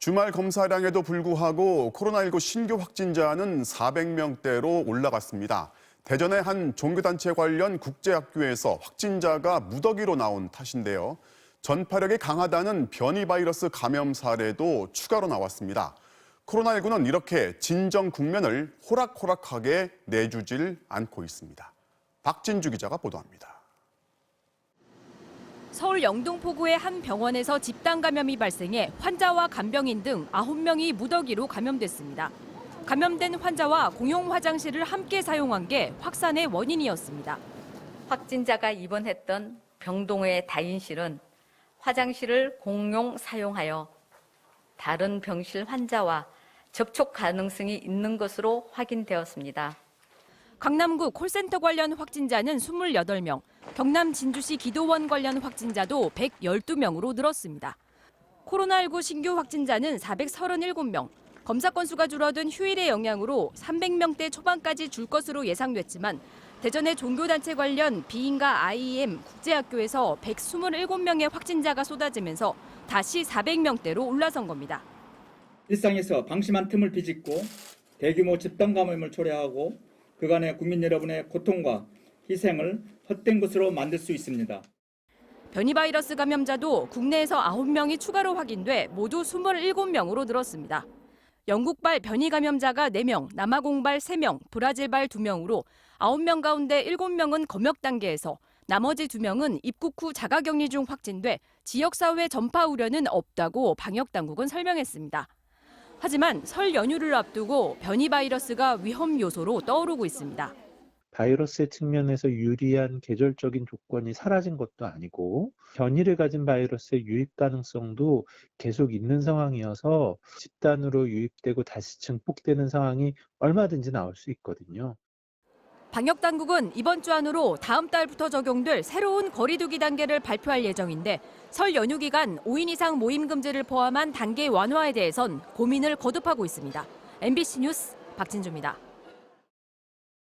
주말 검사량에도 불구하고 코로나19 신규 확진자는 400명대로 올라갔습니다. 대전의 한 종교단체 관련 국제학교에서 확진자가 무더기로 나온 탓인데요. 전파력이 강하다는 변이 바이러스 감염 사례도 추가로 나왔습니다. 코로나19는 이렇게 진정 국면을 호락호락하게 내주질 않고 있습니다. 박진주 기자가 보도합니다. 서울 영등포구의 한 병원에서 집단 감염이 발생해 환자와 간병인 등 9명이 무더기로 감염됐습니다. 감염된 환자와 공용 화장실을 함께 사용한 게 확산의 원인이었습니다. 확진자가 입원했던 병동의 다인실은 화장실을 공용 사용하여 다른 병실 환자와 접촉 가능성이 있는 것으로 확인되었습니다. 강남구 콜센터 관련 확진자는 28명, 경남 진주시 기도원 관련 확진자도 112명으로 늘었습니다. 코로나19 신규 확진자는 437명, 검사 건수가 줄어든 휴일의 영향으로 300명대 초반까지 줄 것으로 예상됐지만 대전의 종교단체 관련 비인가 IEM 국제학교에서 127명의 확진자가 쏟아지면서 다시 400명대로 올라선 겁니다. 일상에서 방심한 틈을 비집고 대규모 집단 감염을 초래하고 그간의 국민 여러분의 고통과 희생을 헛된 것으로 만들 수 있습니다. 변이 바이러스 감염자도 국내에서 9명이 추가로 확인돼 모두 27명으로 늘었습니다. 영국발 변이 감염자가 4명, 남아공발 3명, 브라질발 2명으로 9명 가운데 7명은 검역 단계에서 나머지 2명은 입국 후 자가격리 중 확진돼 지역사회 전파 우려는 없다고 방역당국은 설명했습니다. 하지만 설 연휴를 앞두고 변이 바이러스가 위험 요소로 떠오르고 있습니다. 바이러스의 측면에서 유리한 계절적인 조건이 사라진 것도 아니고 변이를 가진 바이러스의 유입 가능성도 계속 있는 상황이어서 집단으로 유입되고 다시 증폭되는 상황이 얼마든지 나올 수 있거든요. 방역당국은 이번 주 안으로 다음 달부터 적용될 새로운 거리 두기 단계를 발표할 예정인데 설 연휴 기간 5인 이상 모임 금지를 포함한 단계 완화에 대해선 고민을 거듭하고 있습니다. MBC 뉴스 박진주입니다.